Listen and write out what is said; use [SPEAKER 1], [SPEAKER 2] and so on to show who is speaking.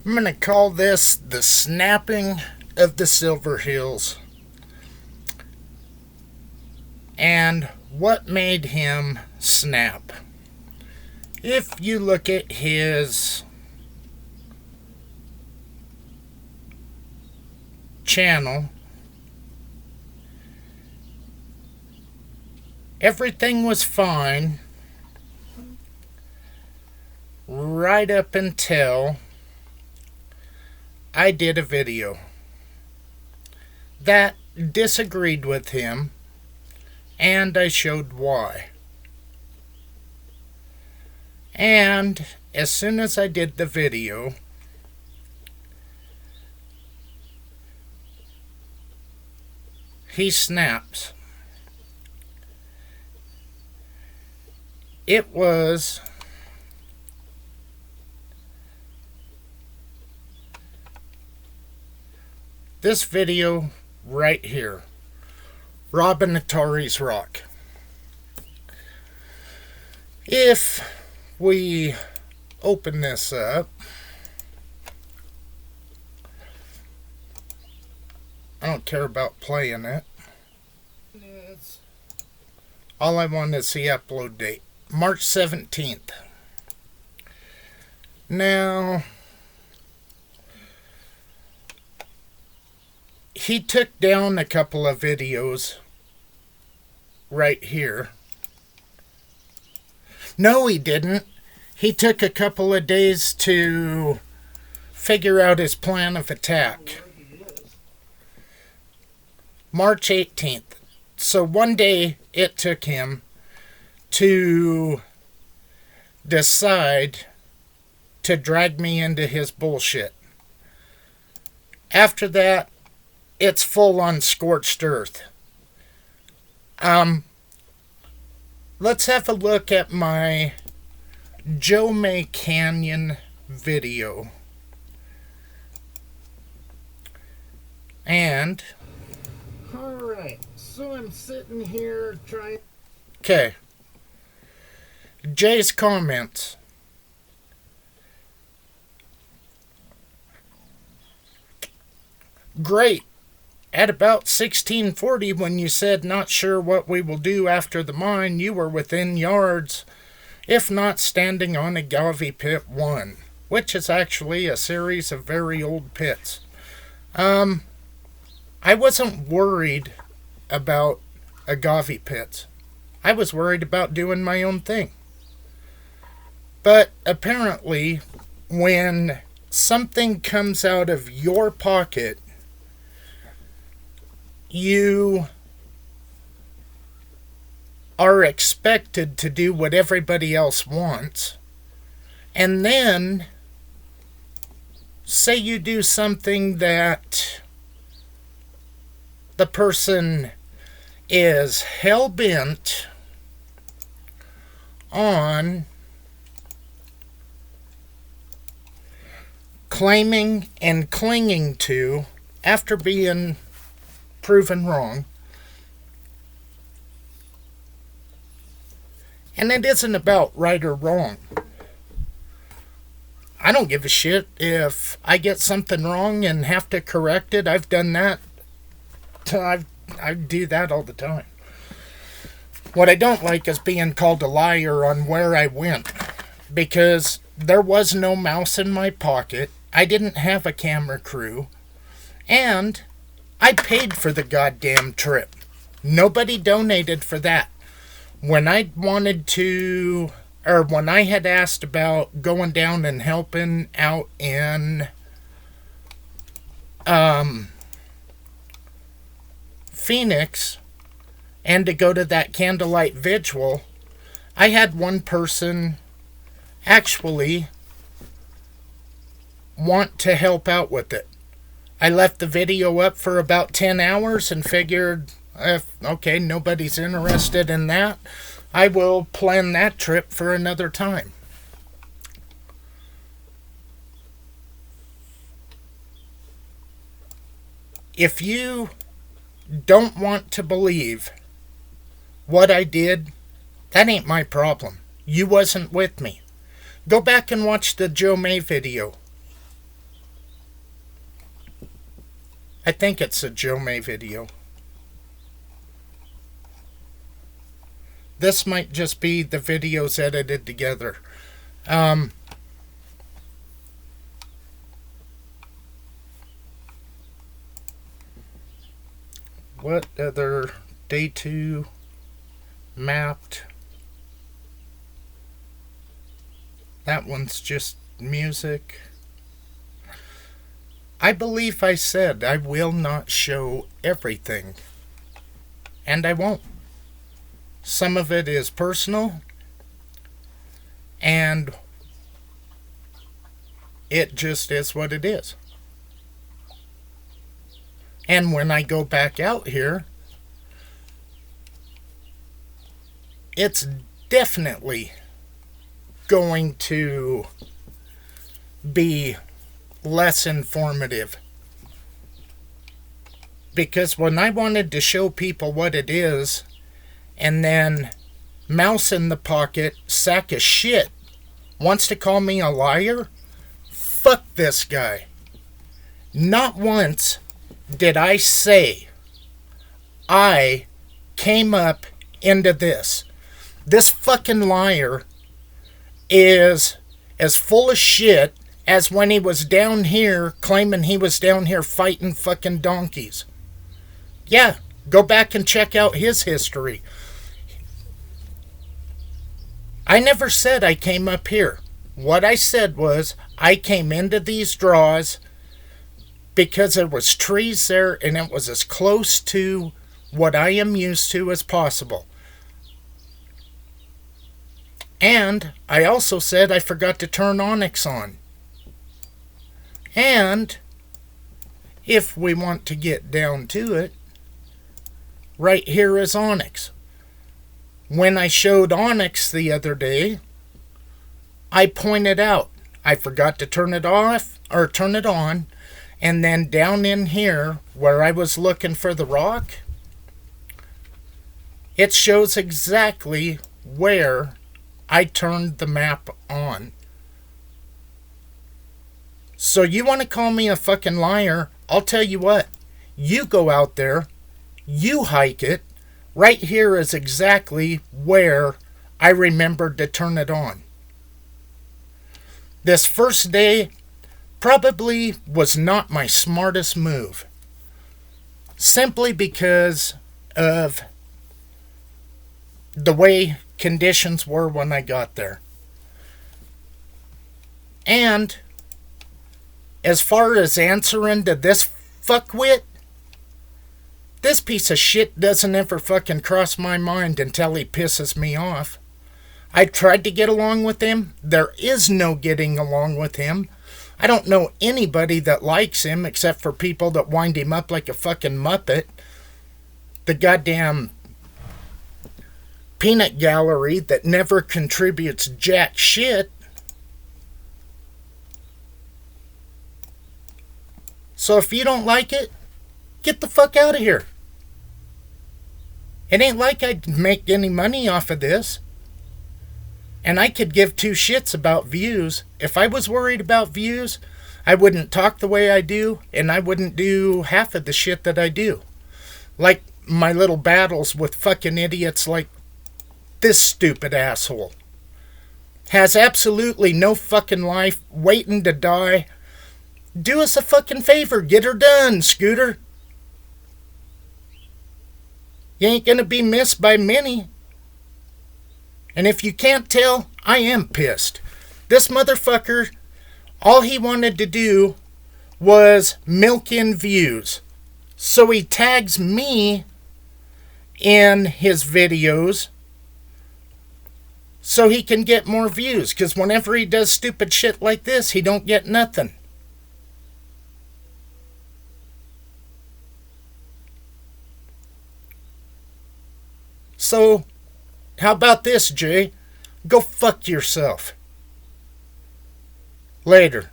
[SPEAKER 1] I'm going to call this the snapping of the Silver Hills. And what made him snap? If you look at his channel, everything was fine right up until I did a video that disagreed with him, and I showed why. And as soon as I did the video, he snaps. It was this video right here, Robin Atari's Rock. If we open this up, I don't care about playing it. All I want is the upload date, March 17th. Now, he took down a couple of videos right here. No, he didn't. He took a couple of days to figure out his plan of attack. March 18th. So one day it took him to decide to drag me into his bullshit. After that, it's full on scorched earth. Let's have a look at my Joe May Canyon video. And alright, so I'm sitting here trying. Okay. Jay's comments. Great. At about 1640, when you said not sure what we will do after the mine, you were within yards, if not standing on Agave Pit 1, which is actually a series of very old pits. I wasn't worried about Agave pits. I was worried about doing my own thing. But apparently, when something comes out of your pocket, you are expected to do what everybody else wants. And then, say you do something that the person is hell-bent on claiming and clinging to after being proven wrong. And it isn't about right or wrong. I don't give a shit if I get something wrong and have to correct it. I've done that. I do that all the time. What I don't like is being called a liar on where I went, because there was no mouse in my pocket. I didn't have a camera crew, and I paid for the goddamn trip. Nobody donated for that. When I wanted to, or when I had asked about going down and helping out in Phoenix and to go to that candlelight vigil, I had one person actually want to help out with it. I left the video up for about 10 hours and figured, okay, nobody's interested in that, I will plan that trip for another time. If you don't want to believe what I did, that ain't my problem. You wasn't with me. Go back and watch the Joe May video. I think it's a Joe May video. This might just be the videos edited together. What other day 2 mapped? That one's just music. I believe I said I will not show everything. And I won't. Some of it is personal. And it just is what it is. And when I go back out here, it's definitely going to be less informative. Because when I wanted to show people what it is, and then mouse in the pocket, sack of shit, wants to call me a liar, fuck this guy. Not once did I say I came up into this. This fucking liar is as full of shit as when he was down here claiming he was down here fighting fucking donkeys. Yeah, go back and check out his history. I never said I came up here. What I said was I came into these draws because there was trees there and it was as close to what I am used to as possible. And I also said I forgot to turn Onyx on. And if we want to get down to it, right here is Onyx. When I showed Onyx the other day, I pointed out I forgot to turn it off or turn it on. And then down in here, where I was looking for the rock, it shows exactly where I turned the map on. So you want to call me a fucking liar? I'll tell you what. You go out there, you hike it. Right here is exactly where I remembered to turn it on. This first day probably was not my smartest move. Simply because of the way conditions were when I got there. And as far as answering to this fuckwit, this piece of shit doesn't ever fucking cross my mind until he pisses me off. I tried to get along with him. There is no getting along with him. I don't know anybody that likes him except for people that wind him up like a fucking Muppet. The goddamn peanut gallery that never contributes jack shit. So if you don't like it, get the fuck out of here. It ain't like I'd make any money off of this. And I could give two shits about views. If I was worried about views, I wouldn't talk the way I do, and I wouldn't do half of the shit that I do. Like my little battles with fucking idiots like this stupid asshole. Has absolutely no fucking life, waiting to die. Do us a fucking favor, get her done, Scooter. You ain't gonna be missed by many. And if you can't tell, I am pissed. This motherfucker, all he wanted to do was milk in views. So he tags me in his videos so he can get more views. Because whenever he does stupid shit like this, he don't get nothing. So, how about this, Jay? Go fuck yourself. Later.